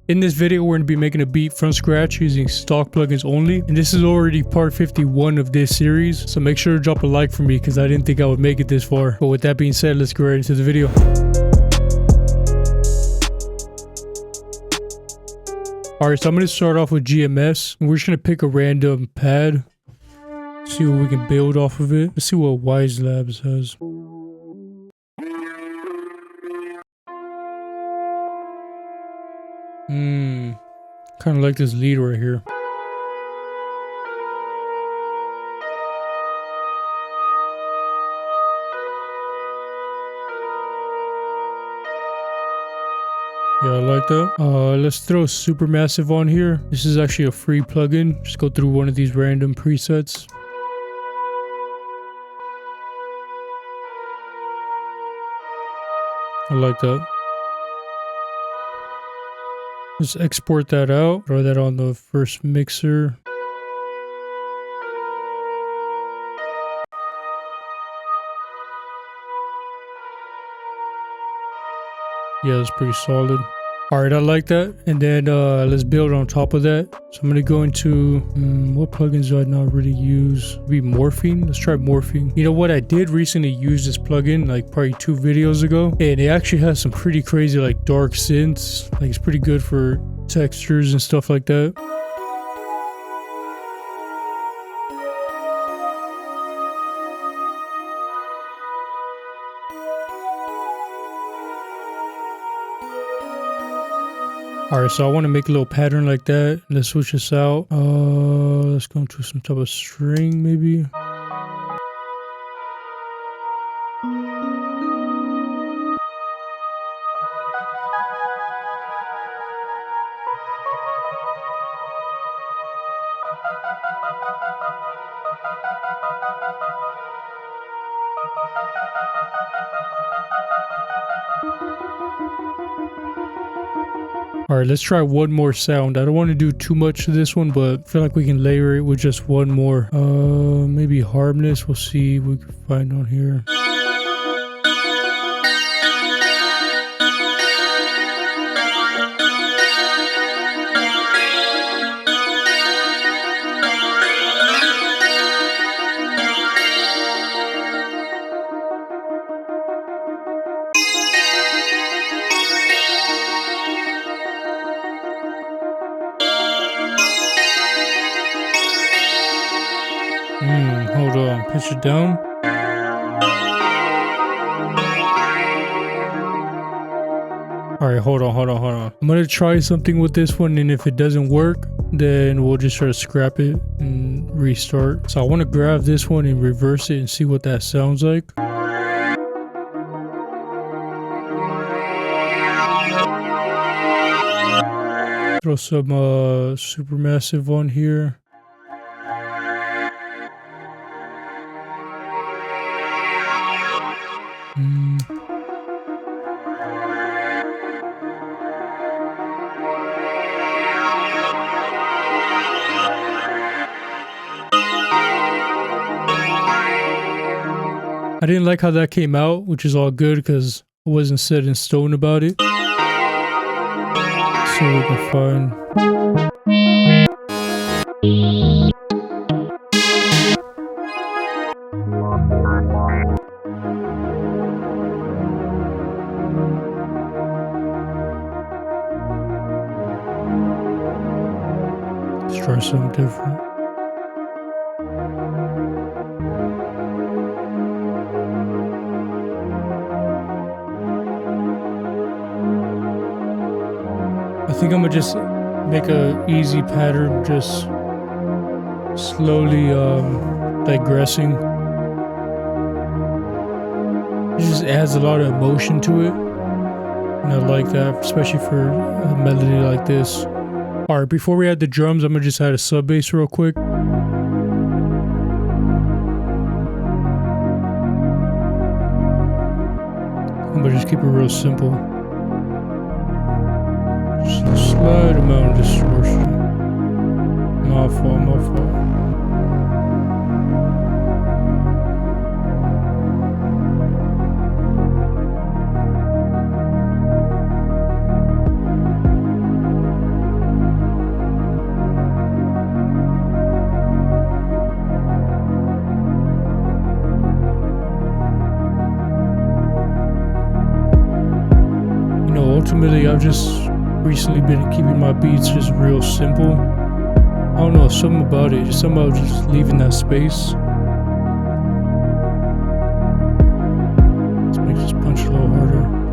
In this video, we're going to be making a beat from scratch using stock plugins only, and this is already part 51 of this series, so make sure to drop a like for me because I didn't think I would make it this far. But with that being said, let's get right into the video. Alright, so I'm going to start off with GMS, and we're just going to pick a random pad, see what we can build off of it. Let's see what Wise Labs has. Kind of like this lead right here. Yeah, I like that. Let's throw Supermassive on here. This is actually a free plugin. Just go through one of these random presets. I like that. Let's export that out. Throw that on the first mixer. Yeah, that's pretty solid. Alright, I like that. And then let's build on top of that. So I'm going to go into, what plugins do I not really use? Maybe Morphine. Let's try Morphine. You know what? I did recently use this plugin like probably 2 videos ago. And it actually has some pretty crazy like dark synths. Like it's pretty good for textures and stuff like that. Alright, so I want to make a little pattern like that. Let's switch this out. Let's go into some type of string maybe. Alright, let's try one more sound. I don't want to do too much to this one, but I feel like we can layer it with just one more. Maybe Harmless. We'll see what we can find on here. Hold on, pitch it down. Alright, hold on. I'm gonna try something with this one, and if it doesn't work, then we'll just try to scrap it and restart. So I want to grab this one and reverse it and see what that sounds like. Throw some Supermassive on here. I didn't like how that came out, which is all good because I wasn't set in stone about it. Let's see what we can find. Let's try something different. I think I'm gonna just make a easy pattern, just slowly digressing. It just adds a lot of emotion to it, and I like that, especially for a melody like this. Alright, before we add the drums, I'm gonna just add a sub bass real quick. I'm gonna just keep it real simple. Just a slight amount of distortion. My fault. ultimately, I've just recently been keeping my beats just real simple. I don't know, something about it, just something about just leaving that space. Let's make this punch a little harder.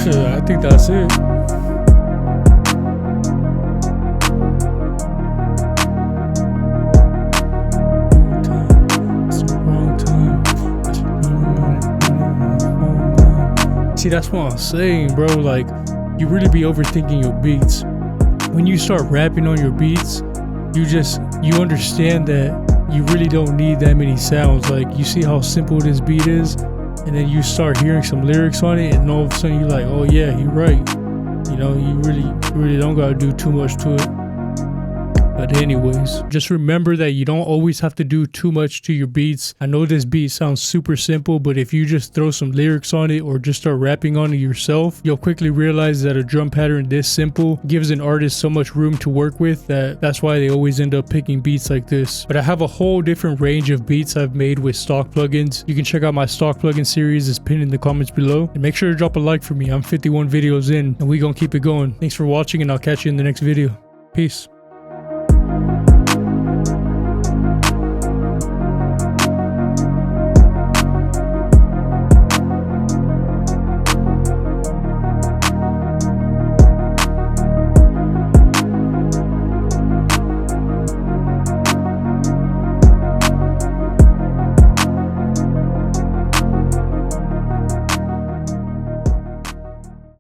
I think that's it. See, that's what I'm saying, bro. Like, you really be overthinking your beats. When you start rapping on your beats, you understand that you really don't need that many sounds. Like, you see how simple this beat is, and then you start hearing some lyrics on it, and all of a sudden you're like, oh yeah, you're right. You know, you really don't gotta do too much to it. But anyways, just remember that you don't always have to do too much to your beats. I know this beat sounds super simple, but if you just throw some lyrics on it or just start rapping on it yourself, you'll quickly realize that a drum pattern this simple gives an artist so much room to work with that's why they always end up picking beats like this. But I have a whole different range of beats I've made with stock plugins. You can check out my stock plugin series, is pinned in the comments below. And make sure to drop a like for me. I'm 51 videos in and we gonna keep it going. Thanks for watching, and I'll catch you in the next video. Peace.